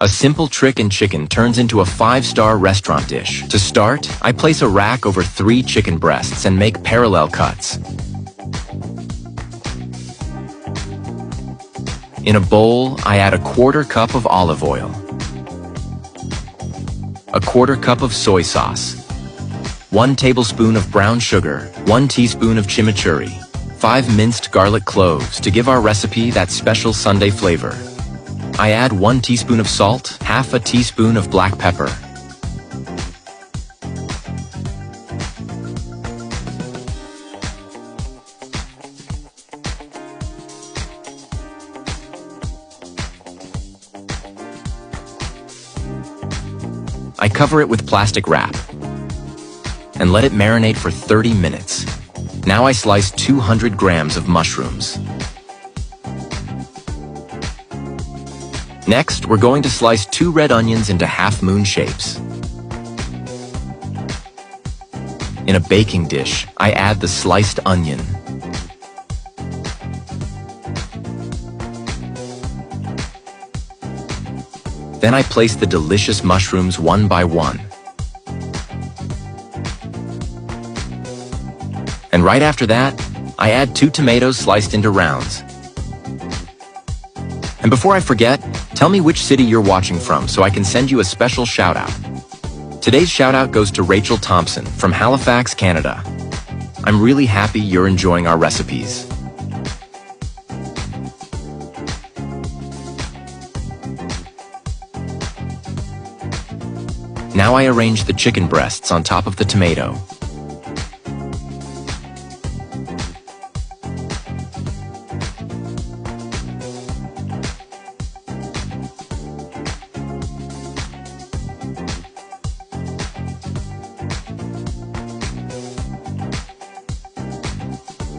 A simple trick in chicken turns into a 5-star restaurant dish. To start, I place a rack over 3 chicken breasts and make parallel cuts. In a bowl, I add a 1/4 cup of olive oil, a 1/4 cup of soy sauce, 1 tablespoon of brown sugar, 1 teaspoon of chimichurri, 5 minced garlic cloves to give our recipe that special Sunday flavor. I add 1 teaspoon of salt, 1/2 teaspoon of black pepper. I cover it with plastic wrap and let it marinate for 30 minutes. Now I slice 200 grams of mushrooms. Next, we're going to slice 2 red onions into half-moon shapes. In a baking dish, I add the sliced onion. Then I place the delicious mushrooms one by one. And right after that, I add 2 tomatoes sliced into rounds. And before I forget, tell me which city you're watching from so I can send you a special shout-out. Today's shout-out goes to Rachel Thompson from Halifax, Canada. I'm really happy you're enjoying our recipes. Now I arrange the chicken breasts on top of the tomato.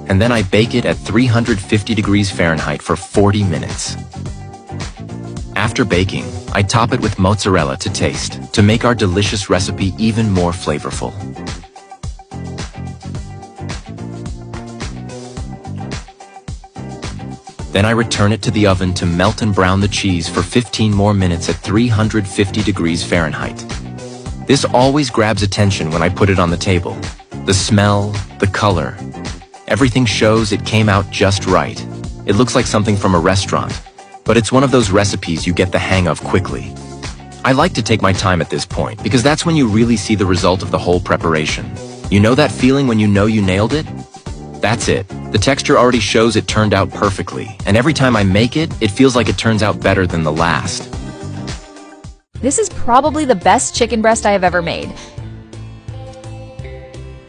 And then I bake it at 350 degrees Fahrenheit for 40 minutes. After baking, I top it with mozzarella to taste, to make our delicious recipe even more flavorful. Then I return it to the oven to melt and brown the cheese for 15 more minutes at 350 degrees Fahrenheit. This always grabs attention when I put it on the table. The smell, the color, everything shows it came out just right. It looks like something from a restaurant, but it's one of those recipes you get the hang of quickly. I like to take my time at this point because that's when you really see the result of the whole preparation. You know that feeling when you know you nailed it? That's it. The texture already shows it turned out perfectly, and every time I make it, it feels like it turns out better than the last. This is probably the best chicken breast I have ever made.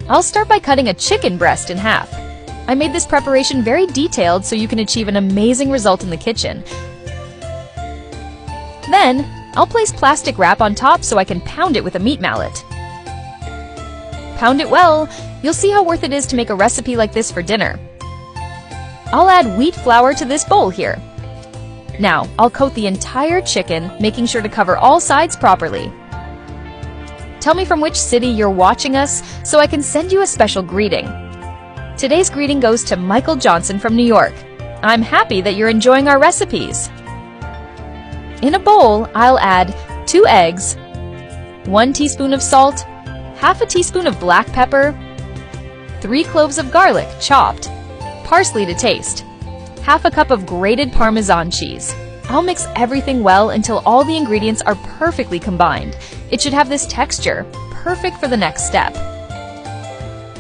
I'll start by cutting a chicken breast in half. I made this preparation very detailed so you can achieve an amazing result in the kitchen. Then, I'll place plastic wrap on top so I can pound it with a meat mallet. Pound it well, you'll see how worth it is to make a recipe like this for dinner. I'll add wheat flour to this bowl here. Now, I'll coat the entire chicken, making sure to cover all sides properly. Tell me from which city you're watching us so I can send you a special greeting. Today's greeting goes to Michael Johnson from New York. I'm happy that you're enjoying our recipes. In a bowl, I'll add 2 eggs, 1 teaspoon of salt, 1/2 teaspoon of black pepper, 3 cloves of garlic chopped, parsley to taste, 1/2 cup of grated Parmesan cheese. I'll mix everything well until all the ingredients are perfectly combined. It should have this texture, perfect for the next step.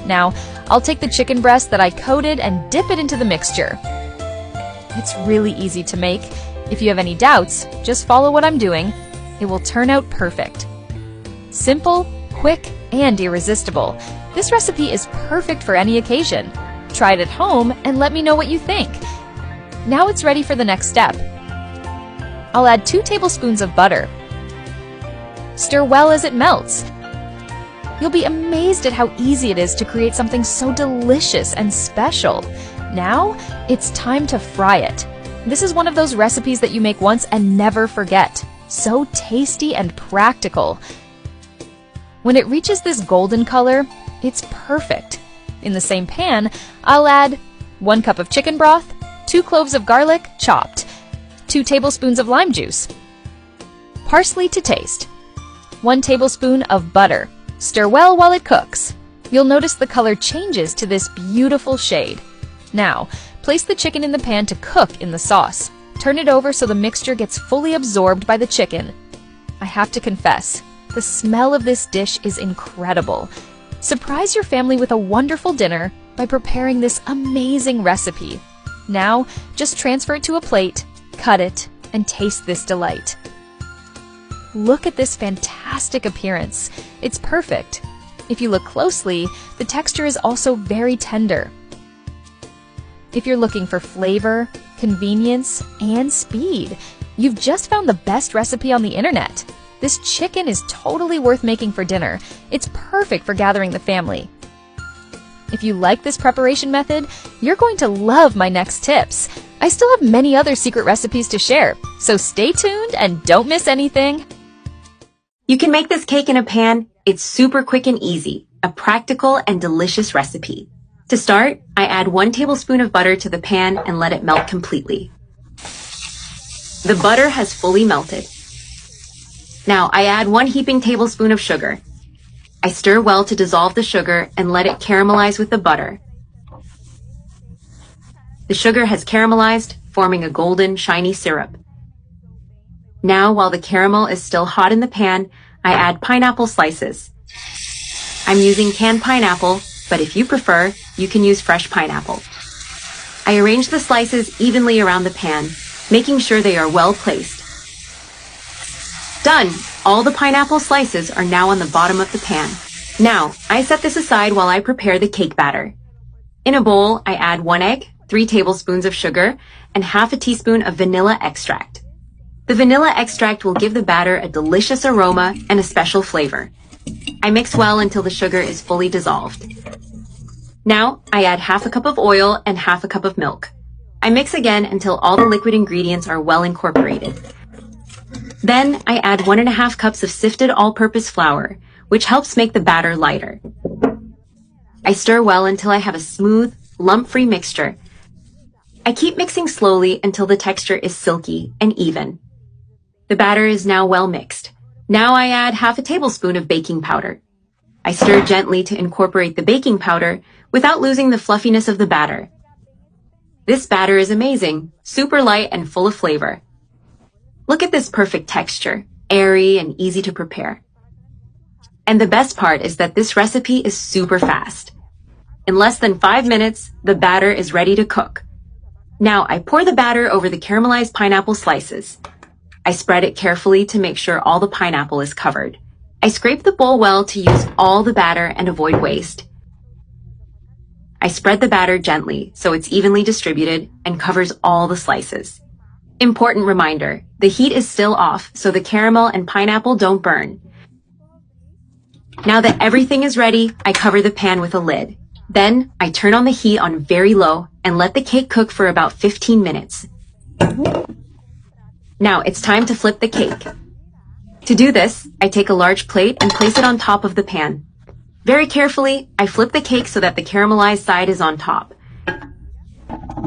Now, I'll take the chicken breast that I coated and dip it into the mixture. It's really easy to make. If you have any doubts, just follow what I'm doing. It will turn out perfect. Simple, quick, and irresistible. This recipe is perfect for any occasion. Try it at home and let me know what you think. Now it's ready for the next step. I'll add 2 tablespoons of butter. Stir well as it melts. You'll be amazed at how easy it is to create something so delicious and special. Now, it's time to fry it. This is one of those recipes that you make once and never forget. So tasty and practical. When it reaches this golden color, it's perfect. In the same pan, I'll add 1 cup of chicken broth, 2 cloves of garlic chopped, 2 tablespoons of lime juice, Parsley to taste. 1 tablespoon of butter. Stir well while it cooks. You'll notice the color changes to this beautiful shade. Now, place the chicken in the pan to cook in the sauce. Turn it over so the mixture gets fully absorbed by the chicken. I have to confess, the smell of this dish is incredible. Surprise your family with a wonderful dinner by preparing this amazing recipe. Now, just transfer it to a plate, cut it, and taste this delight. Look at this fantastic appearance. It's perfect. If you look closely, the texture is also very tender. If you're looking for flavor, convenience, and speed, you've just found the best recipe on the internet. This chicken is totally worth making for dinner. It's perfect for gathering the family. If you like this preparation method, you're going to love my next tips. I still have many other secret recipes to share, so stay tuned and don't miss anything. You can make this cake in a pan. It's super quick and easy, a practical and delicious recipe. To start, I add 1 tablespoon of butter to the pan and let it melt completely. The butter has fully melted. Now I add 1 heaping tablespoon of sugar. I stir well to dissolve the sugar and let it caramelize with the butter. The sugar has caramelized, forming a golden, shiny syrup. Now, while the caramel is still hot in the pan, I add pineapple slices. I'm using canned pineapple, but if you prefer, you can use fresh pineapple. I arrange the slices evenly around the pan, making sure they are well placed. Done! All the pineapple slices are now on the bottom of the pan. Now, I set this aside while I prepare the cake batter. In a bowl, I add 1 egg, 3 tablespoons of sugar, and half a teaspoon of vanilla extract. The vanilla extract will give the batter a delicious aroma and a special flavor. I mix well until the sugar is fully dissolved. Now, I add half a cup of oil and half a cup of milk. I mix again until all the liquid ingredients are well incorporated. Then, I add 1½ cups of sifted all-purpose flour, which helps make the batter lighter. I stir well until I have a smooth, lump-free mixture. I keep mixing slowly until the texture is silky and even. The batter is now well mixed. Now I add half a tablespoon of baking powder. I stir gently to incorporate the baking powder without losing the fluffiness of the batter. This batter is amazing, super light and full of flavor. Look at this perfect texture, airy and easy to prepare. And the best part is that this recipe is super fast. In less than 5 minutes, the batter is ready to cook. Now I pour the batter over the caramelized pineapple slices. I spread it carefully to make sure all the pineapple is covered. I scrape the bowl well to use all the batter and avoid waste. I spread the batter gently so it's evenly distributed and covers all the slices. Important reminder, the heat is still off so the caramel and pineapple don't burn. Now that everything is ready, I cover the pan with a lid. Then, I turn on the heat on very low and let the cake cook for about 15 minutes. Now it's time to flip the cake. To do this, I take a large plate and place it on top of the pan. Very carefully, I flip the cake so that the caramelized side is on top.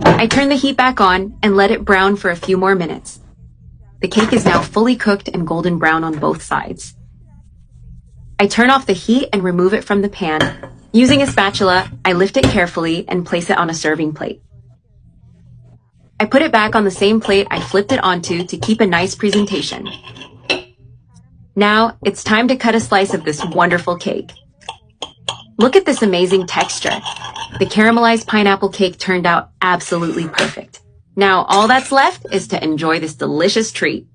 I turn the heat back on and let it brown for a few more minutes. The cake is now fully cooked and golden brown on both sides. I turn off the heat and remove it from the pan. Using a spatula, I lift it carefully and place it on a serving plate. I put it back on the same plate I flipped it onto to keep a nice presentation. Now, it's time to cut a slice of this wonderful cake. Look at this amazing texture. The caramelized pineapple cake turned out absolutely perfect. Now, all that's left is to enjoy this delicious treat.